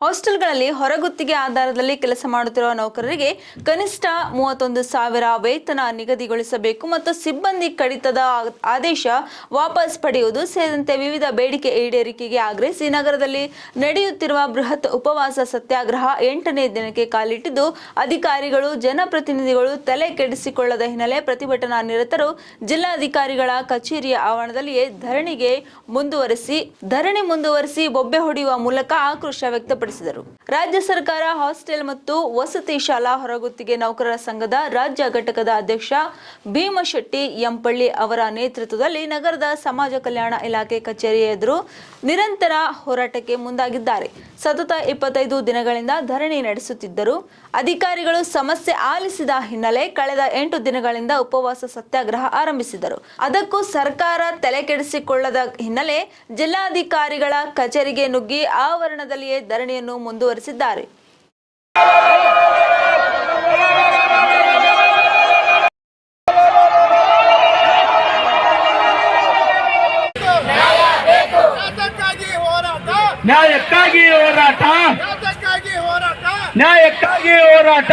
ಹಾಸ್ಟೆಲ್ಗಳಲ್ಲಿ ಹೊರಗುತ್ತಿಗೆ ಆಧಾರದಲ್ಲಿ ಕೆಲಸ ಮಾಡುತ್ತಿರುವ ನೌಕರರಿಗೆ ಕನಿಷ್ಠ 31,000 ವೇತನ ನಿಗದಿಗೊಳಿಸಬೇಕು ಮತ್ತು ಸಿಬ್ಬಂದಿ ಕಡಿತದ ಆದೇಶ ವಾಪಸ್ ಪಡೆಯುವುದು ಸೇರಿದಂತೆ ವಿವಿಧ ಬೇಡಿಕೆ ಈಡೇರಿಕೆಗೆ ಆಗ್ರಹಿಸಿ ನಗರದಲ್ಲಿ ನಡೆಯುತ್ತಿರುವ ಬೃಹತ್ ಉಪವಾಸ ಸತ್ಯಾಗ್ರಹ 8ನೇ ದಿನಕ್ಕೆ ಕಾಲಿಟ್ಟಿದ್ದು, ಅಧಿಕಾರಿಗಳು ಜನಪ್ರತಿನಿಧಿಗಳು ತಲೆ ಕೆಡಿಸಿಕೊಳ್ಳದ ಹಿನ್ನೆಲೆ ಪ್ರತಿಭಟನಾ ನಿರತರು ಜಿಲ್ಲಾಧಿಕಾರಿಗಳ ಕಚೇರಿಯ ಆವರಣದಲ್ಲಿಯೇ ಧರಣಿ ಮುಂದುವರಿಸಿ ಬೊಬ್ಬೆ ಹೊಡೆಯುವ ಮೂಲಕ ಆಕ್ರೋಶ ವ್ಯಕ್ತಪಡಿಸಿದರು. ರಾಜ್ಯ ಸರ್ಕಾರ ಹಾಸ್ಟೆಲ್ ಮತ್ತು ವಸತಿ ಶಾಲಾ ಹೊರಗುತ್ತಿಗೆ ನೌಕರರ ಸಂಘದ ರಾಜ್ಯ ಘಟಕದ ಅಧ್ಯಕ್ಷ ಭೀಮಶೆಟ್ಟಿ ಎಂಪಳ್ಳಿ ಅವರ ನೇತೃತ್ವದಲ್ಲಿ ನಗರದ ಸಮಾಜ ಕಲ್ಯಾಣ ಇಲಾಖೆ ಕಚೇರಿಯ ಎದುರು ನಿರಂತರ ಹೋರಾಟಕ್ಕೆ ಮುಂದಾಗಿದ್ದಾರೆ. ಸತತ 25 ದಿನಗಳಿಂದ ಧರಣಿ ನಡೆಸುತ್ತಿದ್ದರು. ಅಧಿಕಾರಿಗಳು ಸಮಸ್ಯೆ ಆಲಿಸಿದ ಹಿನ್ನೆಲೆ ಕಳೆದ 8 ದಿನಗಳಿಂದ ಉಪವಾಸ ಸತ್ಯಾಗ್ರಹ ಆರಂಭಿಸಿದರು. ಅದಕ್ಕೂ ಸರ್ಕಾರ ತಲೆಕೆಡಿಸಿಕೊಳ್ಳದ ಹಿನ್ನೆಲೆ ಜಿಲ್ಲಾಧಿಕಾರಿಗಳ ಕಚೇರಿಗೆ ನುಗ್ಗಿ ಆವರಣದಲ್ಲಿಯೇ ಧರಣಿಯನ್ನು ಮುಂದುವರಿಸಿದ್ದಾರೆ. ನ್ಯಾಯಕ್ಕಾಗಿ ಹೋರಾಟ